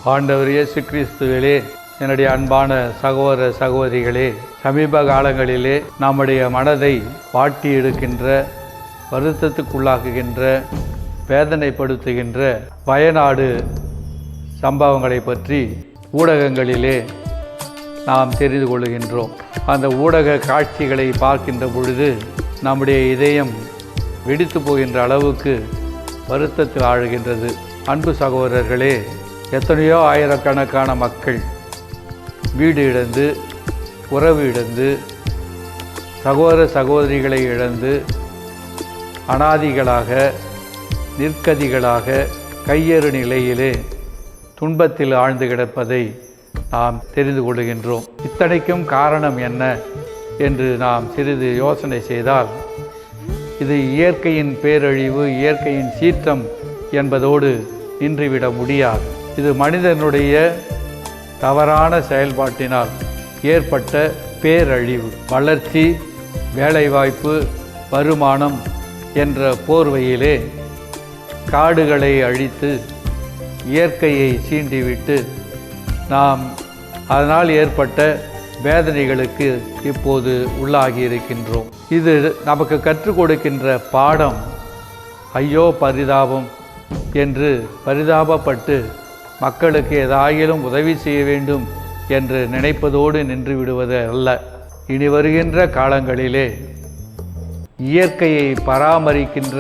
ஆண்டவர் இயேசு கிறிஸ்துவிலே என்னுடைய அன்பான சகோதர சகோதரிகளே, சமீப காலங்களிலே நம்முடைய மனதை வாட்டி எடுக்கின்ற, வருத்தத்துக்குள்ளாக்குகின்ற, வேதனைப்படுத்துகின்ற வயநாடு சம்பவங்களை பற்றி ஊடகங்களிலே நாம் தெரிந்து கொள்கின்றோம். அந்த ஊடக காட்சிகளை பார்க்கின்ற பொழுது நம்முடைய இதயம் வெடித்து போகின்ற அளவுக்கு வருத்தத்தில் ஆழ்கின்றது. அன்பு சகோதரர்களே, எத்தனையோ ஆயிரக்கணக்கான மக்கள் வீடு இழந்து, உறவு இழந்து, சகோதர சகோதரிகளை இழந்து, அனாதிகளாக, நிற்கதிகளாக, கையேறு நிலையிலே துன்பத்தில் ஆழ்ந்து கிடப்பதை நாம் தெரிந்து கொள்கின்றோம். இத்தனைக்கும் காரணம் என்ன என்று நாம் சிறிது யோசனை செய்தால், இது இயற்கையின் பேரழிவு, இயற்கையின் சீற்றம் என்பதோடு நின்றுவிட முடியாது. இது மனிதனுடைய தவறான செயல்பாட்டினால் ஏற்பட்ட பேரழிவு. வளர்ச்சி, வேலைவாய்ப்பு, வருமானம் என்ற போர்வையிலே காடுகளை அழித்து இயற்கையை சீண்டிவிட்டு நாம் அதனால் ஏற்பட்ட வேதனைகளுக்கு இப்போது உள்ளாகி இருக்கின்றோம். இது நமக்கு கற்றுக் கொடுக்கின்ற பாடம், ஐயோ பரிதாபம் என்று பரிதாபப்பட்டு மக்களுக்கு ஏதாயிலும் உதவி செய்ய வேண்டும் என்று நினைப்பதோடு நின்று விடுவது அல்ல. இனி வருகின்ற காலங்களிலே இயற்கையை பராமரிக்கின்ற,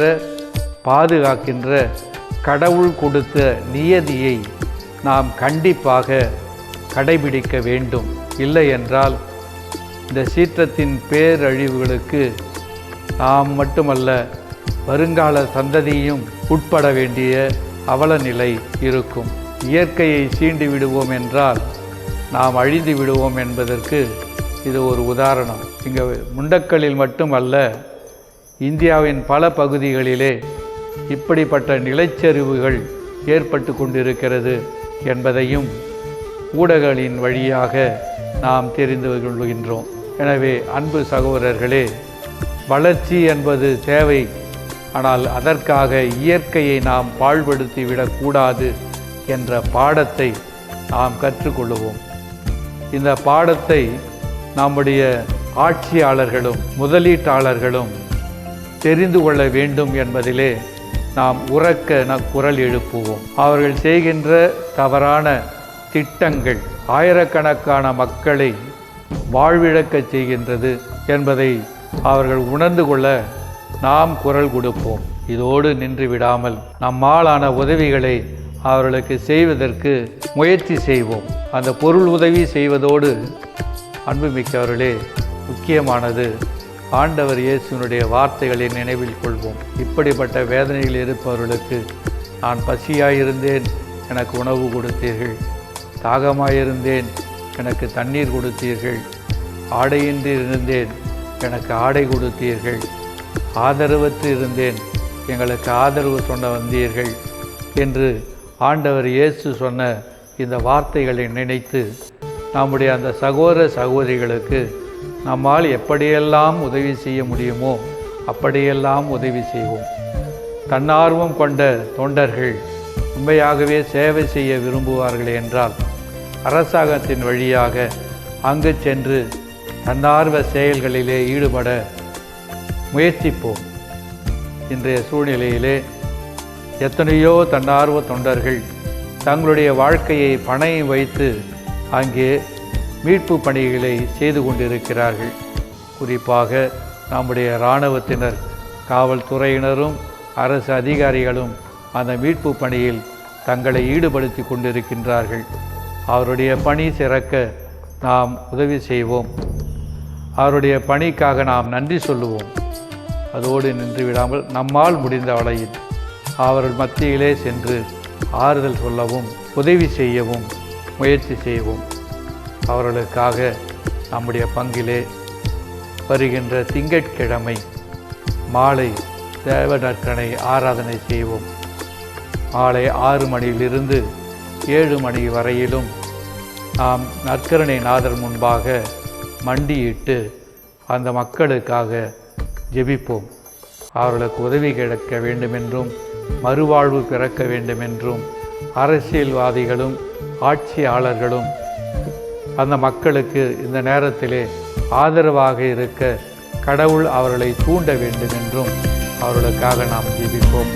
பாதுகாக்கின்ற கடவுள் கொடுத்த நியதியை நாம் கண்டிப்பாக கடைபிடிக்க வேண்டும். இல்லை என்றால் இந்த சீற்றத்தின் பேரழிவுகளுக்கு நாம் மட்டுமல்ல, வருங்கால சந்ததியும் உட்பட வேண்டிய அவல நிலை இருக்கும். இயற்கையை சீண்டி விடுவோம் என்றால் நாம் அழிந்து விடுவோம் என்பதற்கு இது ஒரு உதாரணம். இங்கே முண்டக்கலில் மட்டுமல்ல, இந்தியாவின் பல பகுதிகளிலே இப்படிப்பட்ட நிலச்சரிவுகள் ஏற்பட்டு கொண்டிருக்கிறது என்பதையும் ஊடகங்களின் வழியாக நாம் தெரிந்து கொள்கின்றோம். எனவே அன்பு சகோதரர்களே, வளர்ச்சி என்பது தேவை. ஆனால் அதற்காக இயற்கையை நாம் பாழ்படுத்தி விடக்கூடாது என்ற பாடத்தை நாம் கற்றுக்கொள்வோம். இந்த பாடத்தை நம்முடைய ஆட்சியாளர்களும் முதலீட்டாளர்களும் தெரிந்து கொள்ள வேண்டும் என்பதிலே நாம் உரக்க குரல் எழுப்புவோம். அவர்கள் செய்கின்ற தவறான திட்டங்கள் ஆயிரக்கணக்கான மக்களை வாழ்விழக்கச் செய்கின்றது என்பதை அவர்கள் உணர்ந்து கொள்ள நாம் குரல் கொடுப்போம். இதோடு நின்று விடாமல் நம்மாலான உதவிகளை அவர்களுக்கு செய்வதற்கு முயற்சி செய்வோம். அந்த பொருள் உதவி செய்வதோடு அன்புமிக்கவர்களே, முக்கியமானது ஆண்டவர் இயேசுவினுடைய வார்த்தைகளை நினைவில் கொள்வோம். இப்படிப்பட்ட வேதனையில் இருப்பவர்களுக்கு, நான் பசியாயிருந்தேன், எனக்கு உணவு கொடுத்தீர்கள், தாகமாயிருந்தேன், எனக்கு தண்ணீர் கொடுத்தீர்கள், ஆடையின்றி இருந்தேன், எனக்கு ஆடை கொடுத்தீர்கள், ஆதரவற்று இருந்தேன், எங்களுக்கு ஆதரவு சொன்ன வந்தீர்கள் என்று ஆண்டவர் இயேசு சொன்ன இந்த வார்த்தைகளை நினைத்து நம்முடைய அந்த சகோதர சகோதரிகளுக்கு நம்மால் எப்படியெல்லாம் உதவி செய்ய முடியுமோ அப்படியெல்லாம் உதவி செய்வோம். தன்னார்வம் கொண்ட தொண்டர்கள் உண்மையாகவே சேவை செய்ய விரும்புவார்கள் என்றால் அரசாங்கத்தின் வழியாக அங்கு சென்று தன்னார்வ செயல்களிலே ஈடுபட முயற்சிப்போம். இன்றைய சூழ்நிலையிலே எத்தனையோ தன்னார்வ தொண்டர்கள் தங்களுடைய வாழ்க்கையை பணயம் வைத்து அங்கே மீட்பு பணிகளை செய்து கொண்டிருக்கிறார்கள். குறிப்பாக நம்முடைய இராணுவத்தினர், காவல்துறையினரும் அரசு அதிகாரிகளும் அந்த மீட்பு பணியில் தங்களை ஈடுபடுத்தி கொண்டிருக்கின்றார்கள். அவருடைய பணி சிறக்க நாம் உதவி செய்வோம். அவருடைய பணிக்காக நாம் நன்றி சொல்லுவோம். அதோடு நின்று விடாமல் நம்மால் முடிந்த வகையில் அவர்கள் மத்தியிலே சென்று ஆறுதல் சொல்லவும் உதவி செய்யவும் முயற்சி செய்வோம். அவர்களுக்காக நம்முடைய பங்கிலே வருகின்ற திங்கட்கிழமை மாலை தேவ நற்கனை ஆராதனை செய்வோம். மாலை 6 மணியிலிருந்து 7 மணி வரையிலும் நாம் நற்கருணை நாதர் முன்பாக மண்டியிட்டு அந்த மக்களுக்காக ஜெபிப்போம். அவர்களுக்கு உதவி கிடைக்க வேண்டுமென்றும் மறுவாழ்வு பிறக்க வேண்டுமென்றும் அரசியல்வாதிகளும் ஆட்சியாளர்களும் அந்த மக்களுக்கு இந்த நேரத்திலே ஆதரவாக இருக்க கடவுள் அவர்களை தூண்ட வேண்டும் என்றும் அவர்களுக்காக நாம் ஜெபிப்போம்.